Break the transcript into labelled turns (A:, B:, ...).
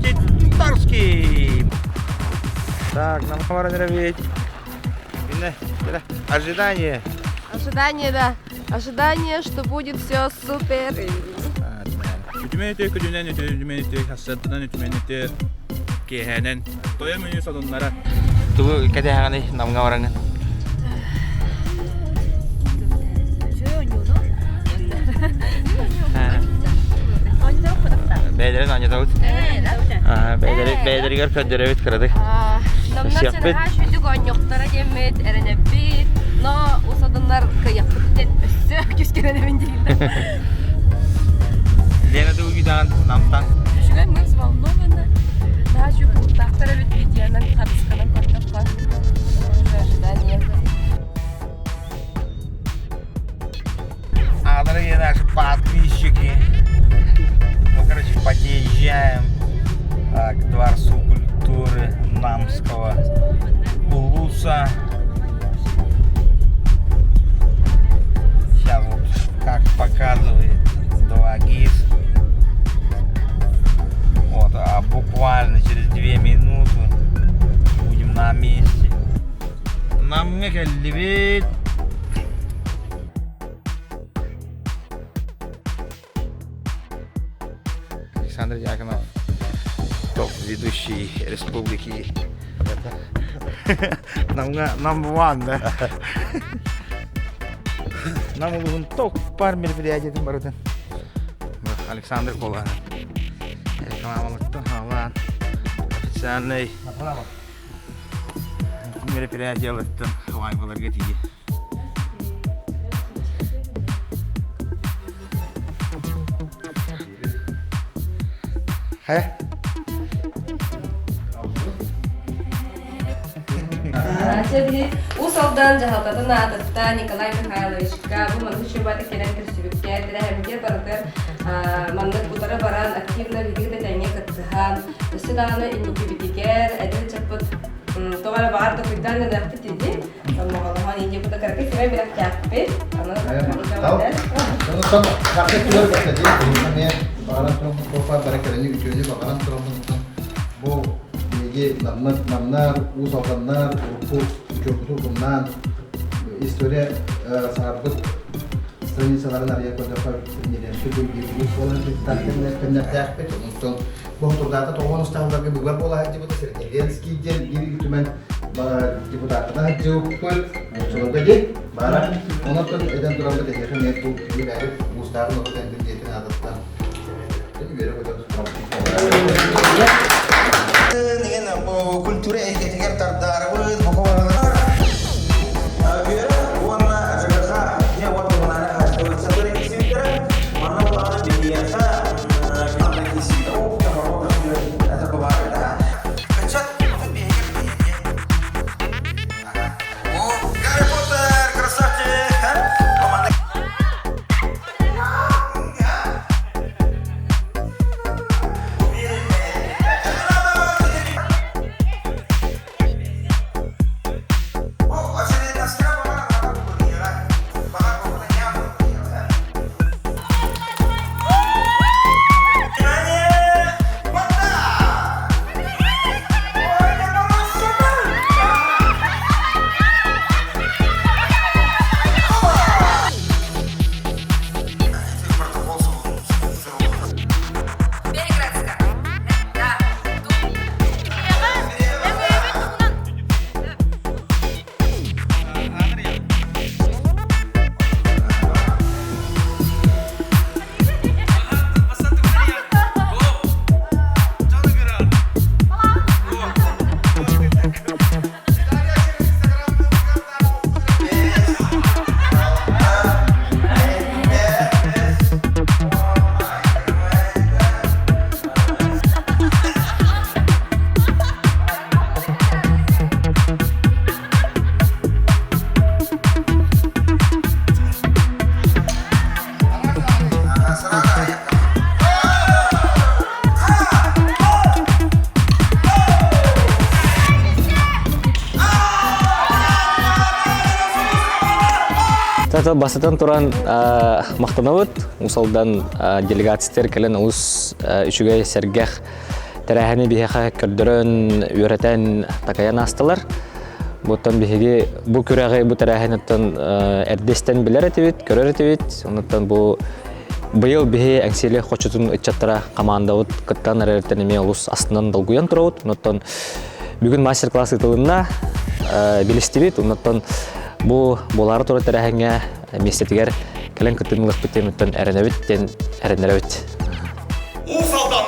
A: Леонтий Тарский. Так, нам хвара нравится. Ожидание.
B: Ожидание, да. Ожидание, что будет все супер.
C: Үтүмөнүтө күдүнөн үтүмөнүтө хассаттан үтүмөнүтө кехенен тоя меню садоннара
A: Туу кадаганы намга бараңын. Бейдерин анятаут. Бейдеригер көдөрөбүт кырдык.
B: Намнар сенага шүдүк оньоктора демет, эренебит, но усадыннар кыяппыттен өссө күскеренебин дейилер.
A: Лена да уйдаган намтан.
B: Шүгөн мы взволнованы. Да, чукуттактар эбит видеонан катышканын көрдөккө. Ожидание.
A: А, дорогие наши подписчики, мы, короче, подъезжаем к Дворцу культуры Намского улуса. Сейчас вот, как показывает 2GIS, вот, а буквально через 2 минуты будем на месте. Нам не колебит. Александр Дьяконов, топ-ведущий республики. Number one, да? Нам улыбын топ пар мероприятиятын барытын. Александр Колан. Рекламалыктын алан. Официальный мероприятиялыктын лайваларга тиги.
B: Усалдан жахалтатын атытта Николай Михайловичка бу манны шубаты келен кірсүбікке діләхемдер барытыр манны бутары баран активно видигді тәңе кыттыхан өсі дағаны инники битикер әділ чаппыт тоғары бағарда күйдан да дәқті теді мағалыған инде бұта кәркі сірі бір әкті
D: Namnar, uzaldanlar, uçurtuğundan история сарбыт страницаларын ария көтөпөр нелер түгүл бир болон тактенлер кеннер пет онтон бу турдата тогон уставдагы бугар бола депутат Зеленский ден бир түмен депутатына жөкпөл чолгоде бара онотон эден туралды дегенде мен бу бир уставдын отен детин адаттан бери көтөп культура эстетикер тардары
E: Тата басатан туран мактанабыт усалдан делегациялар келен улус үчүгө сергех тәрәһәне биһәхә көрдөрөн үөрәтән такаян астылар. Бутан биһиге бу күрәгә бу тәрәһәнәттән эрдестен билер этибит, көрөр этибит. Онуттан бу быйыл биһи әңсиле хочутун ичаттара командабыт кыттан әрәттән эме улус астынан долгуян турабыт. Онуттан бүгүн мастер-класс ытылында билистибит. Онуттан бу болары туры тәрәһәнгә местетигер келен кыттынлык битеметтен әрәнәбит тен әрәнәбит.
F: Уфалдан